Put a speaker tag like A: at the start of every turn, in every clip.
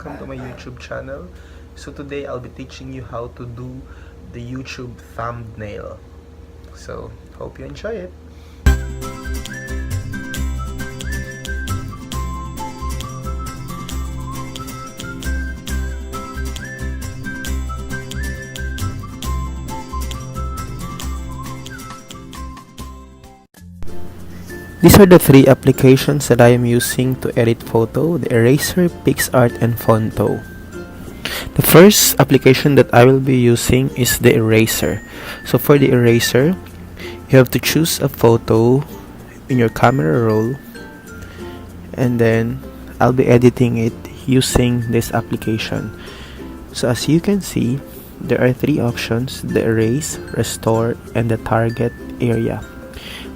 A: welcome to my YouTube channel. So today I'll be teaching you how to do the YouTube thumbnail. So hope you enjoy it. These are the three applications that I am using to edit photo: the Eraser, PixArt, and Fonto. The first application that I will be using is the Eraser. So for the Eraser, you have to choose a photo in your camera roll, and then I'll be editing it using this application. So as you can see, there are three options: the erase, restore, and the target area.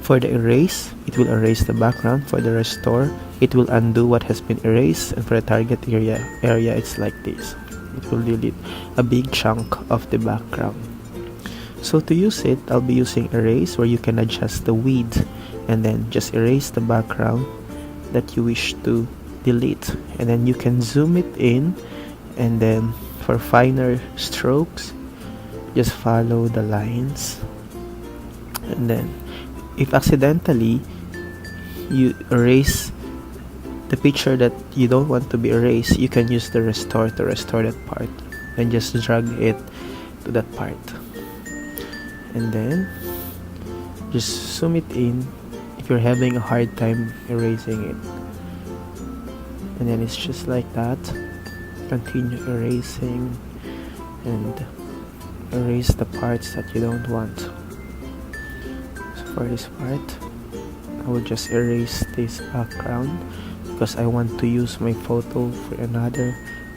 A: For the erase, it will erase the background. For the restore, it will undo what has been erased. And for the target area, it's like this. It will delete a big chunk of the background. So to use it, I'll be using erase, where you can adjust the width and then just erase the background that you wish to delete. And then you can zoom it in, and then for finer strokes, just follow the lines. And then if accidentally you erase the picture that you don't want to be erased, you can use the restore to restore that part and just drag it to that part, and then just zoom it in if you're having a hard time erasing it. And then it's just like that. Continue erasing and erase the parts that you don't want. For this part, I will just erase this background because I want to use my photo for another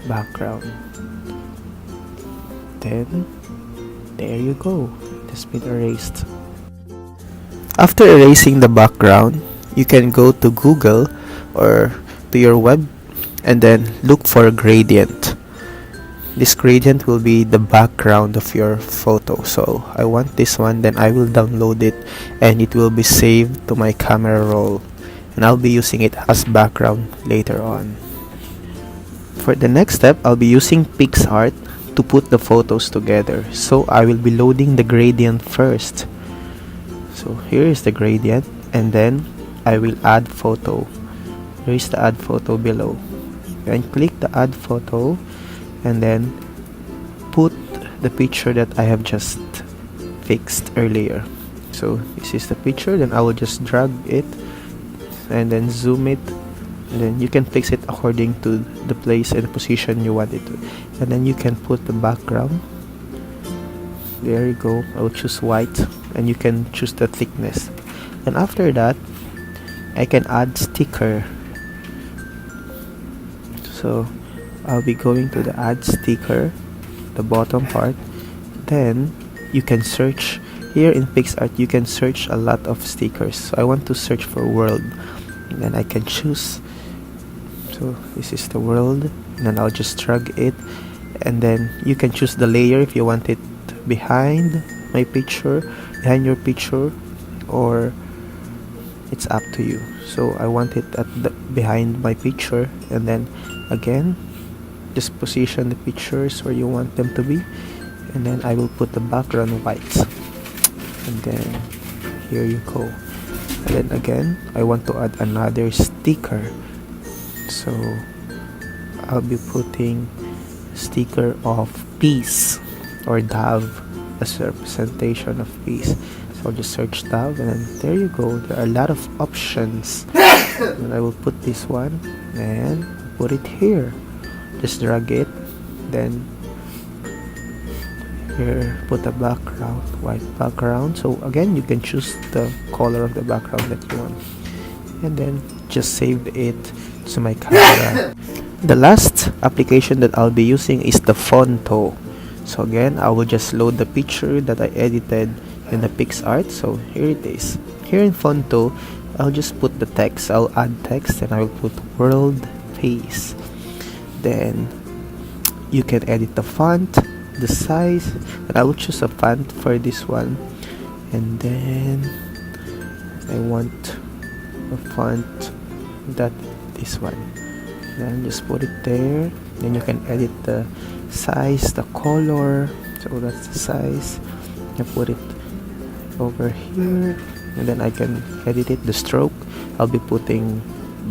A: background. Then there you go, it has been erased. After erasing the background, you can go to Google or to your web and then look for a gradient. This gradient will be the background of your photo. So I want this one, then I will download it and it will be saved to my camera roll, and I'll be using it as background later on. For the next step, I'll be using PixArt to put the photos together. So I will be loading the gradient first. So here is the gradient, and then I will add photo. Here is the add photo below, and click the add photo, and then put the picture that I have just fixed earlier. So this is the picture, then I will just drag it and then zoom it, and then you can fix it according to the place and the position you want it to. And then you can put the background. There you go. I will choose white, and you can choose the thickness. And after that, I can add sticker. So I'll be going to the add sticker, the bottom part. Then you can search here in PixArt. You can search a lot of stickers. So I want to search for world, and then I can choose. So this is the world, and then I'll just drag it, and then you can choose the layer if you want it behind my picture, behind your picture, or it's up to you. So I want it at the behind my picture, and then again just position the pictures where you want them to be, and then I will put the background white, and then here you go. And then again, I want to add another sticker, so I'll be putting sticker of peace or dove as a representation of peace. So I'll just search dove, and then there you go. There are a lot of options. And I will put this one and put it here. Just drag it, then here put a background, white background. So again, you can choose the color of the background that you want, and then just save it to my camera. The last application that I'll be using is the Fonto. So again, I will just load the picture that I edited in the PixArt. So here it is. Here in Fonto, I'll just put the text. I'll add text, and I will put world face. Then you can edit the font, the size, and I will choose a font for this one. And then I want a font that this one, then just put it there, Then you can edit the size, the color. So that's the size. I put it over here, and then I can edit it. The stroke, I'll be putting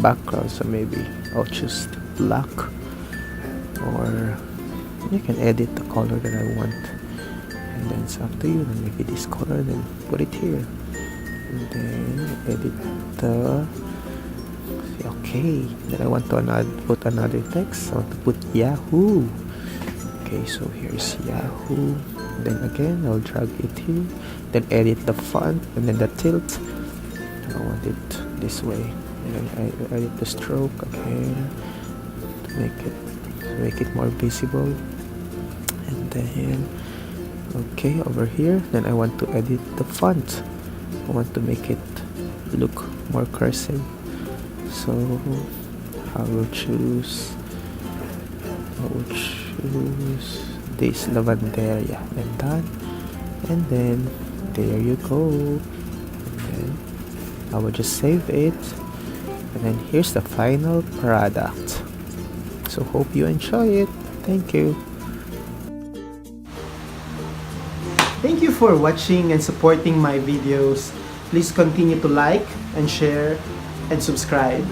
A: background, so maybe I'll choose black, or you can edit the color that I want, and then it's up to you. Then maybe this color, then put it here, and then edit the okay. Then I want to put another text. I want to put Yahoo. Okay, so here's Yahoo. Then again, I'll drag it here, then edit the font, and then the tilt. I want it this way, and then I edit the stroke again to make it more visible. And then okay, over here, then I want to edit the font. I want to make it look more cursive, so I will choose this Lavanderia, and done. And then there you go. And then I will just save it, and then here's the final product. So hope you enjoy it. Thank you. Thank you for watching and supporting my videos. Please continue to like and share and subscribe.